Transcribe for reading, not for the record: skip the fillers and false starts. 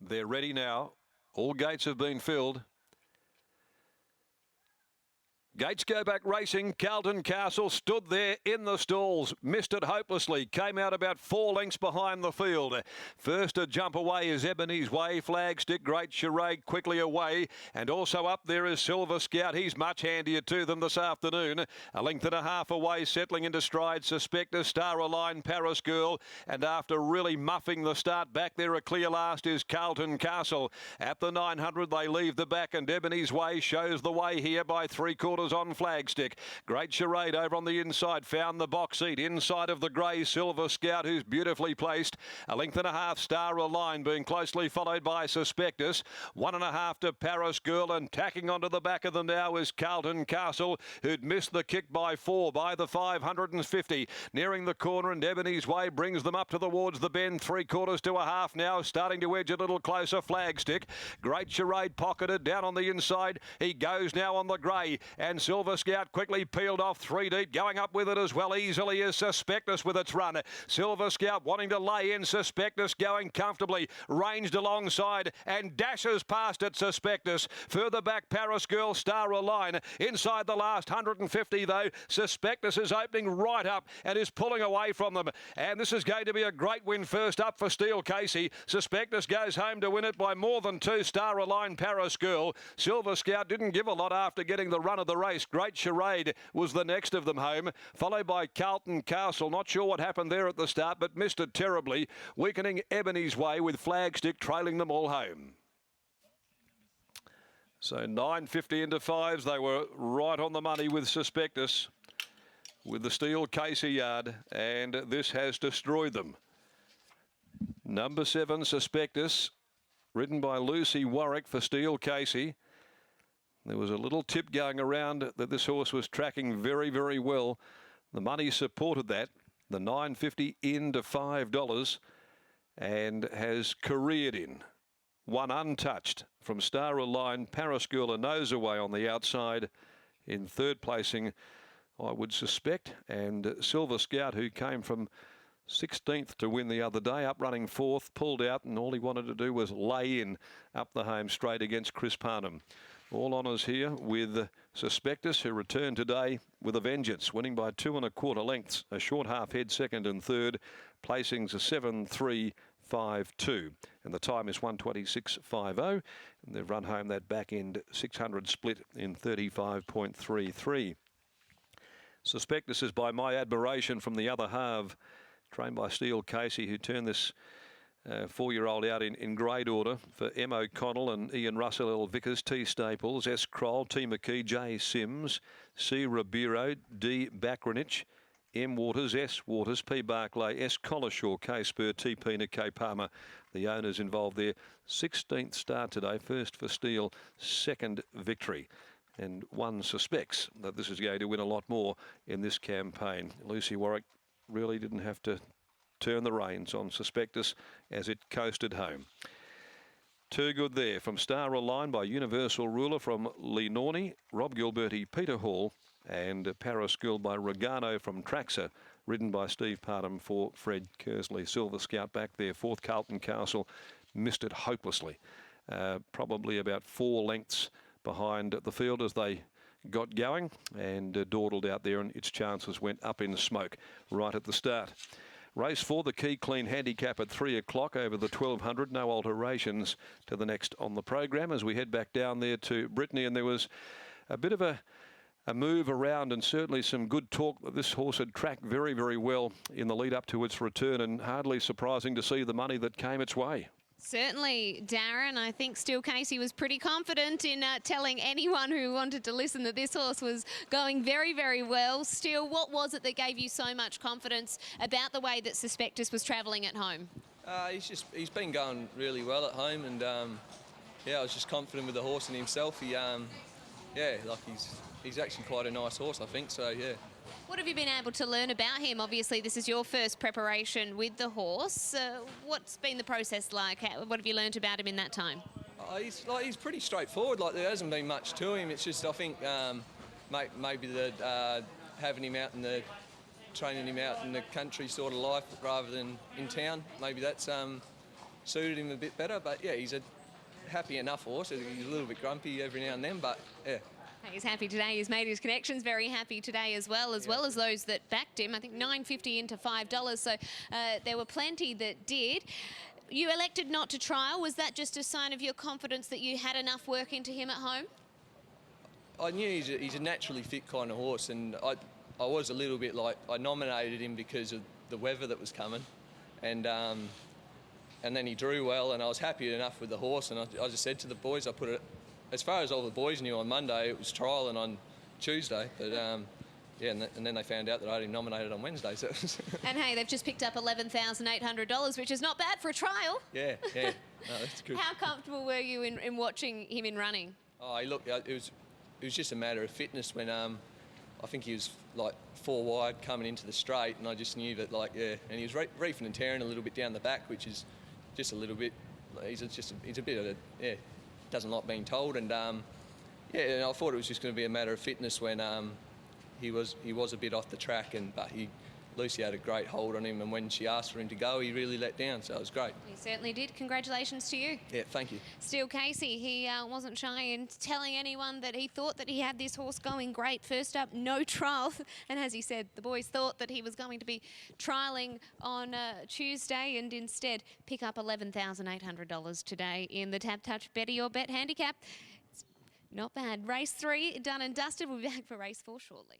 They're ready now. All gates have been filled. Gates go back racing. Carlton Castle stood there in the stalls. Missed it hopelessly. Came out about 4 lengths behind the field. First to jump away is Ebony's Way. Flagstick, Great Charade quickly away. And also up there is Silver Scout. He's much handier to them this afternoon. A length and a half away, settling into stride. Suspector, Star Align, Paris Girl. And after really muffing the start back there, a clear last is Carlton Castle. At the 900, they leave the back. And Ebony's Way shows the way here by 3/4 on Flagstick. Great Charade over on the inside, found the box seat inside of the grey. Silver Scout, who's beautifully placed. A length and a half, Star Align, being closely followed by Suspectus. 1.5 to Paris Girl, and tacking onto the back of them now is Carlton Castle, who'd missed the kick by 4 by the 550. Nearing the corner, and Ebony's Way brings them up towards the bend. 3/4 to a half now, starting to edge a little closer. Flagstick. Great Charade pocketed down on the inside. He goes now on the grey, and Silver Scout quickly peeled off 3 deep, going up with it as well easily as Suspectus with its run. Silver Scout wanting to lay in. Suspectus going comfortably, ranged alongside and dashes past it. Suspectus further back, Paris Girl, Star Align inside the last 150 though. Suspectus is opening right up and is pulling away from them, and this is going to be a great win. First up for Steele Casey. Suspectus goes home to win it by more than 2. Star Align, Paris Girl. Silver Scout didn't give a lot after getting the run of the race. Great Charade was the next of them home, followed by Carlton Castle. Not sure what happened there at the start, but missed it terribly, weakening Ebony's Way with Flagstick trailing them all home. So 9.50 into 5s. They were right on the money with Suspectus, with the Steele Casey yard, and this has destroyed them. Number 7, Suspectus, ridden by Lucy Warwick for Steele Casey. There was a little tip going around that this horse was tracking very, very well. The money supported that. The 9.50 into $5, and has careered in. One untouched from Star Align. Paris Girl a nose away on the outside. In third placing, I would suspect. And Silver Scout, who came from 16th to win the other day, up running 4th, pulled out, and all he wanted to do was lay in up the home straight against Chris Parnham. All honours here with Suspectus, who returned today with a vengeance, winning by 2 1/4 lengths. A short half head second and third. Placings are 7.352. And the time is 1:26.50. And they've run home that back end 600 split in 35.33. Suspectus is by my admiration from the other half, trained by Steele Casey, who turned this 4-year-old out in grade order for M. O'Connell and Ian Russell, L. Vickers, T. Staples, S. Kroll, T. McKee, J. Sims, C. Ribeiro, D. Bakranich, M. Waters, S. Waters, P. Barclay, S. Collishaw, K. Spur, T. Pena, K. Palmer. The owners involved there. 16th start today, first for Steele, second victory. And one suspects that this is going to win a lot more in this campaign. Lucy Warwick really didn't have to turn the reins on Suspectus as it coasted home. Too good there from Star Align by Universal Ruler from Lee Norney, Rob Gilberti, Peter Hall, and Paris Girl by Regano from Traxer, ridden by Steve Parham for Fred Kersley. Silver Scout back there, 4th. Carlton Castle missed it hopelessly, probably about 4 lengths behind the field as they got going, and dawdled out there, and its chances went up in smoke right at the start. Race 4, the Key Clean Handicap at 3 o'clock over the 1200. No alterations to the next on the program as we head back down there to Brittany. And there was a bit of a move around, and certainly some good talk that this horse had tracked very, very well in the lead up to its return, and hardly surprising to see the money that came its way. Certainly, Darren. I think Steele Casey was pretty confident in telling anyone who wanted to listen that this horse was going very, very well. Steele, what was it that gave you so much confidence about the way that Suspectus was travelling at home? He's been going really well at home, and yeah, I was just confident with the horse and himself. He's actually quite a nice horse, I think. So yeah. What have you been able to learn about him? Obviously, this is your first preparation with the horse. What's been the process like? What have you learned about him in that time? He's pretty straightforward. Like, there hasn't been much to him. It's just, I think, maybe having him out training him out in the country sort of life rather than in town. Maybe that's suited him a bit better. But yeah, he's a happy enough horse. He's a little bit grumpy every now and then, but yeah. He's happy today. He's made his connections very happy today as well as those that backed him. I think $9.50 into $5. So there were plenty that did. You elected not to trial. Was that just a sign of your confidence that you had enough work into him at home? I knew he's a naturally fit kind of horse, and I was a little bit like, I nominated him because of the weather that was coming, and then he drew well, and I was happy enough with the horse, and I just said to the boys, I put it, as far as all the boys knew on Monday, it was trialling on Tuesday, but yeah, and then they found out that I had him nominated on Wednesday. So and hey, they've just picked up $11,800, which is not bad for a trial. Yeah, no, that's good. How comfortable were you in watching him in running? Oh, look, it was just a matter of fitness when I think he was like 4 wide coming into the straight, and I just knew that, like, yeah, and he was reefing and tearing a little bit down the back, which is just a little bit. He's a bit of a doesn't like being told, and yeah, and I thought it was just going to be a matter of fitness when he was a bit off the track, but Lucy had a great hold on him, and when she asked for him to go, he really let down, so it was great. He certainly did. Congratulations to you. Yeah, thank you. Steele Casey, he wasn't shy in telling anyone that he thought that he had this horse going great. First up, no trial, and as he said, the boys thought that he was going to be trialling on Tuesday, and instead pick up $11,800 today in the Tap Touch Better Your Bet handicap. It's not bad. Race 3 done and dusted. We'll be back for race 4 shortly.